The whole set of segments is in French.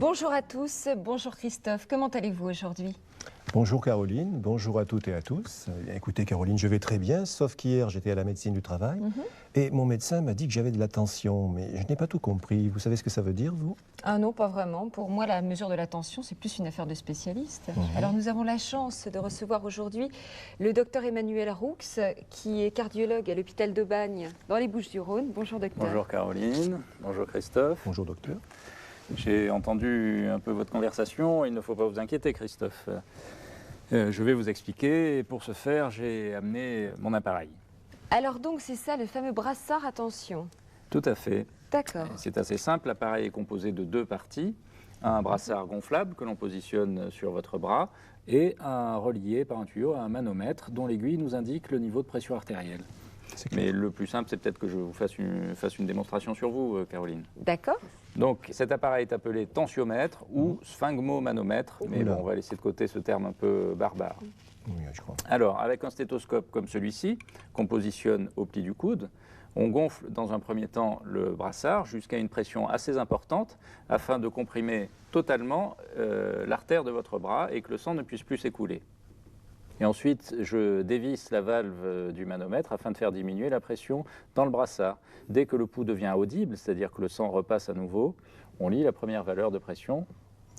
Bonjour à tous, bonjour Christophe, comment allez-vous aujourd'hui? Bonjour Caroline, bonjour à toutes et à tous. Écoutez Caroline, je vais très bien, sauf qu'hier j'étais à la médecine du travail et mon médecin m'a dit que j'avais de la tension, mais je n'ai pas tout compris. Vous savez ce que ça veut dire, vous? Ah non, pas vraiment. Pour moi, la mesure de la tension, c'est plus une affaire de spécialiste. Alors nous avons la chance de recevoir aujourd'hui le docteur Emmanuel Roux, qui est cardiologue à l'hôpital de Bagne, dans les Bouches-du-Rhône. Bonjour docteur. Bonjour Caroline, bonjour Christophe. Bonjour docteur. J'ai entendu un peu votre conversation, il ne faut pas vous inquiéter Christophe. Je vais vous expliquer et pour ce faire, j'ai amené mon appareil. Alors donc c'est ça, le fameux brassard à tension. Tout à fait. D'accord. C'est assez simple, l'appareil est composé de deux parties. Un brassard gonflable que l'on positionne sur votre bras et un relié par un tuyau à un manomètre dont l'aiguille nous indique le niveau de pression artérielle. Mais le plus simple, c'est peut-être que je vous fasse une démonstration sur vous, Caroline. D'accord. Donc cet appareil est appelé tensiomètre ou sphingmomanomètre, mais bon, on va laisser de côté ce terme un peu barbare. Oui, je crois. Alors, avec un stéthoscope comme celui-ci, qu'on positionne au pli du coude, on gonfle dans un premier temps le brassard jusqu'à une pression assez importante afin de comprimer totalement l'artère de votre bras et que le sang ne puisse plus s'écouler. Et ensuite, je dévisse la valve du manomètre afin de faire diminuer la pression dans le brassard. Dès que le pouls devient audible, c'est-à-dire que le sang repasse à nouveau, on lit la première valeur de pression.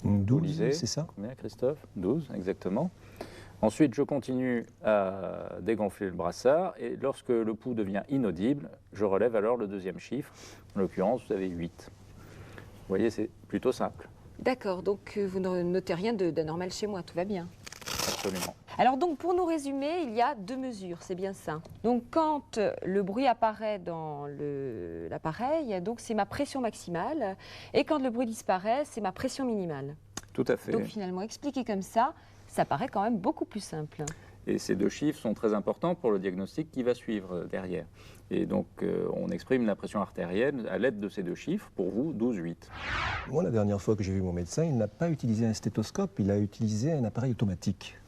12, c'est ça? Combien, Christophe? 12, exactement. Ensuite, je continue à dégonfler le brassard et lorsque le pouls devient inaudible, je relève alors le deuxième chiffre. En l'occurrence, vous avez 8. Vous voyez, c'est plutôt simple. D'accord, donc vous ne notez rien d'anormal chez moi, tout va bien. Absolument. Alors donc pour nous résumer, il y a deux mesures, c'est bien ça. Donc quand le bruit apparaît dans l'appareil, donc c'est ma pression maximale, et quand le bruit disparaît, c'est ma pression minimale. Tout à fait. Donc finalement, expliqué comme ça paraît quand même beaucoup plus simple. Et ces deux chiffres sont très importants pour le diagnostic qui va suivre derrière. Et donc on exprime la pression artérielle à l'aide de ces deux chiffres, pour vous 12,8. Moi, la dernière fois que j'ai vu mon médecin, il n'a pas utilisé un stéthoscope, il a utilisé un appareil automatique.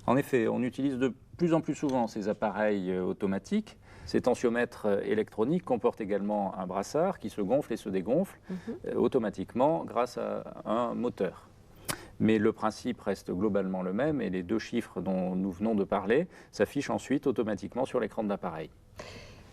En effet, on utilise de plus en plus souvent ces appareils automatiques. Ces tensiomètres électroniques comportent également un brassard qui se gonfle et se dégonfle automatiquement grâce à un moteur. Mais le principe reste globalement le même et les deux chiffres dont nous venons de parler s'affichent ensuite automatiquement sur l'écran de l'appareil.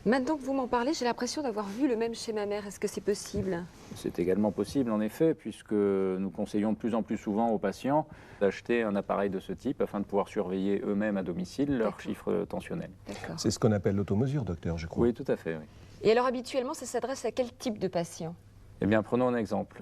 Maintenant que vous m'en parlez, j'ai l'impression d'avoir vu le même chez ma mère. Est-ce que c'est possible? C'est également possible en effet, puisque nous conseillons de plus en plus souvent aux patients d'acheter un appareil de ce type afin de pouvoir surveiller eux-mêmes à domicile leurs chiffres tensionnels. C'est ce qu'on appelle l'automesure, docteur, je crois. Oui, tout à fait, oui. Et alors habituellement, ça s'adresse à quel type de patient? Eh bien, prenons un exemple.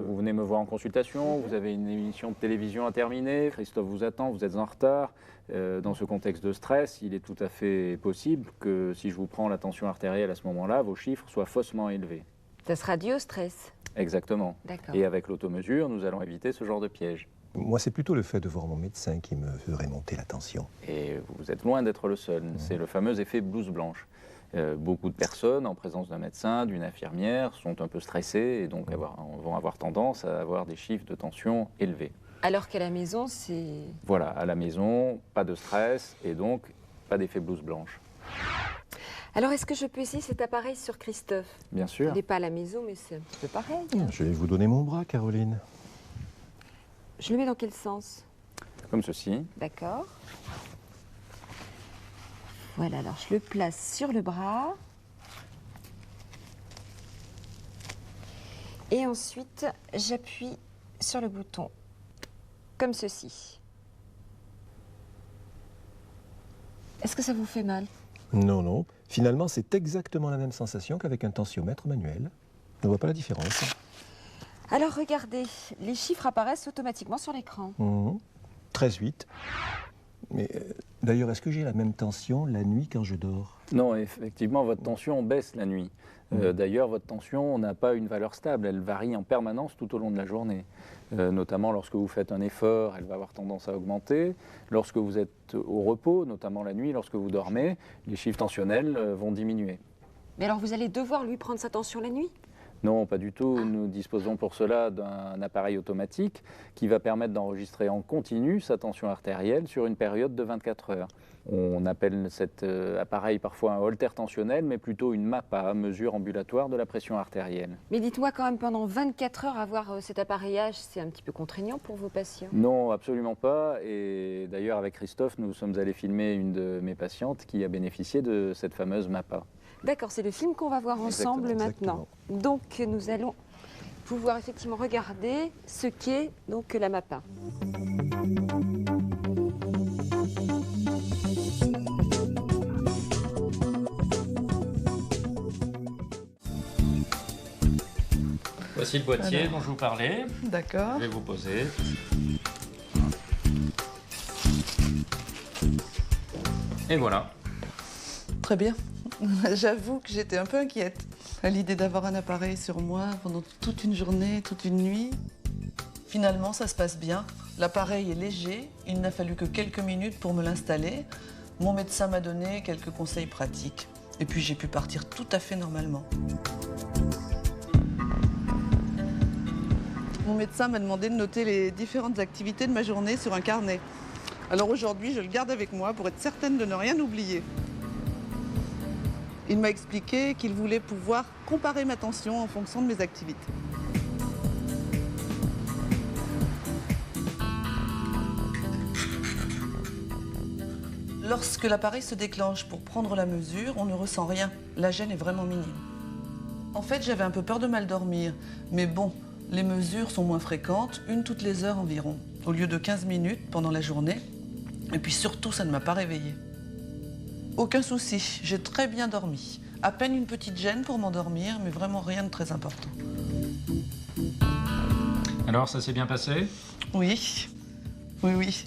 Vous venez me voir en consultation, vous avez une émission de télévision à terminer, Christophe vous attend, vous êtes en retard. Dans ce contexte de stress, il est tout à fait possible que si je vous prends la tension artérielle à ce moment-là, vos chiffres soient faussement élevés. Ça sera dû au stress. Exactement. D'accord. Et avec l'automesure, nous allons éviter ce genre de piège. Moi, c'est plutôt le fait de voir mon médecin qui me ferait monter la tension. Et vous êtes loin d'être le seul. C'est le fameux effet blouse blanche. Beaucoup de personnes, en présence d'un médecin, d'une infirmière, sont un peu stressées et donc vont avoir tendance à avoir des chiffres de tension élevés. Alors qu'à la maison, c'est... Voilà, à la maison, pas de stress et donc pas d'effet blouse blanche. Alors, est-ce que je peux essayer cet appareil sur Christophe? Bien sûr. Il n'est pas à la maison, mais c'est un petit peu pareil. Je vais vous donner mon bras, Caroline. Je le mets dans quel sens? Comme ceci. D'accord. Voilà, alors je le place sur le bras. Et ensuite, j'appuie sur le bouton, comme ceci. Est-ce que ça vous fait mal? Non, non. Finalement, c'est exactement la même sensation qu'avec un tensiomètre manuel. Je ne vois pas la différence. Alors regardez, les chiffres apparaissent automatiquement sur l'écran. 13,8. Mais d'ailleurs, est-ce que j'ai la même tension la nuit quand je dors? Non, effectivement, votre tension baisse la nuit. D'ailleurs, votre tension n'a pas une valeur stable, elle varie en permanence tout au long de la journée. Notamment lorsque vous faites un effort, elle va avoir tendance à augmenter. Lorsque vous êtes au repos, notamment la nuit, lorsque vous dormez, les chiffres tensionnels vont diminuer. Mais alors vous allez devoir lui prendre sa tension la nuit? Non, pas du tout. Nous disposons pour cela d'un appareil automatique qui va permettre d'enregistrer en continu sa tension artérielle sur une période de 24 heures. On appelle cet appareil parfois un holter tensionnel, mais plutôt une MAPA, mesure ambulatoire de la pression artérielle. Mais dites-moi quand même, pendant 24 heures, avoir cet appareillage, c'est un petit peu contraignant pour vos patients? Non, absolument pas. Et d'ailleurs, avec Christophe, nous sommes allés filmer une de mes patientes qui a bénéficié de cette fameuse MAPA. D'accord, c'est le film qu'on va voir ensemble Exactement. maintenant. Donc nous allons pouvoir effectivement regarder ce qu'est donc la MAPA. Voici le boîtier dont je vous parlais. D'accord. Je vais vous poser. Et voilà. Très bien. J'avoue que j'étais un peu inquiète à l'idée d'avoir un appareil sur moi pendant toute une journée, toute une nuit. Finalement, ça se passe bien. L'appareil est léger. Il n'a fallu que quelques minutes pour me l'installer. Mon médecin m'a donné quelques conseils pratiques. Et puis j'ai pu partir tout à fait normalement. Mon médecin m'a demandé de noter les différentes activités de ma journée sur un carnet. Alors aujourd'hui, je le garde avec moi pour être certaine de ne rien oublier. Il m'a expliqué qu'il voulait pouvoir comparer ma tension en fonction de mes activités. Lorsque l'appareil se déclenche pour prendre la mesure, on ne ressent rien. La gêne est vraiment minime. En fait, j'avais un peu peur de mal dormir, mais bon, les mesures sont moins fréquentes, une toutes les heures environ, au lieu de 15 minutes pendant la journée. Et puis surtout, ça ne m'a pas réveillée. Aucun souci, j'ai très bien dormi. À peine une petite gêne pour m'endormir, mais vraiment rien de très important. Alors, ça s'est bien passé? Oui, oui.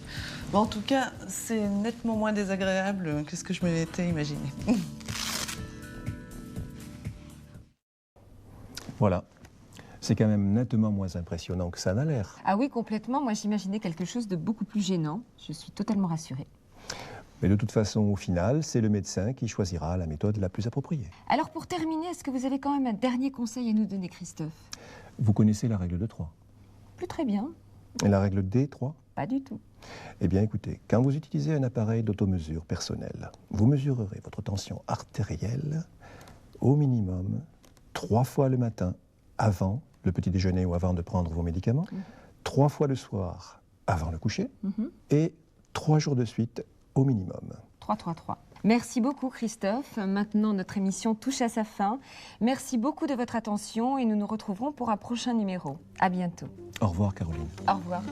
Bon, en tout cas, c'est nettement moins désagréable que ce que je m'étais imaginé. Voilà. C'est quand même nettement moins impressionnant que ça n'a l'air. Ah oui, complètement. Moi, j'imaginais quelque chose de beaucoup plus gênant. Je suis totalement rassurée. Mais de toute façon, au final, c'est le médecin qui choisira la méthode la plus appropriée. Alors, pour terminer, est-ce que vous avez quand même un dernier conseil à nous donner, Christophe? Vous connaissez la règle de 3. Plus très bien. Et la règle D3? Pas du tout. Eh bien, écoutez, quand vous utilisez un appareil d'automesure personnel, vous mesurerez votre tension artérielle au minimum 3 fois le matin avant le petit déjeuner ou avant de prendre vos médicaments, 3 fois le soir avant le coucher et 3 jours de suite au minimum. 3, 3, 3. Merci beaucoup, Christophe. Maintenant, notre émission touche à sa fin. Merci beaucoup de votre attention et nous nous retrouverons pour un prochain numéro. À bientôt. Au revoir, Caroline. Au revoir.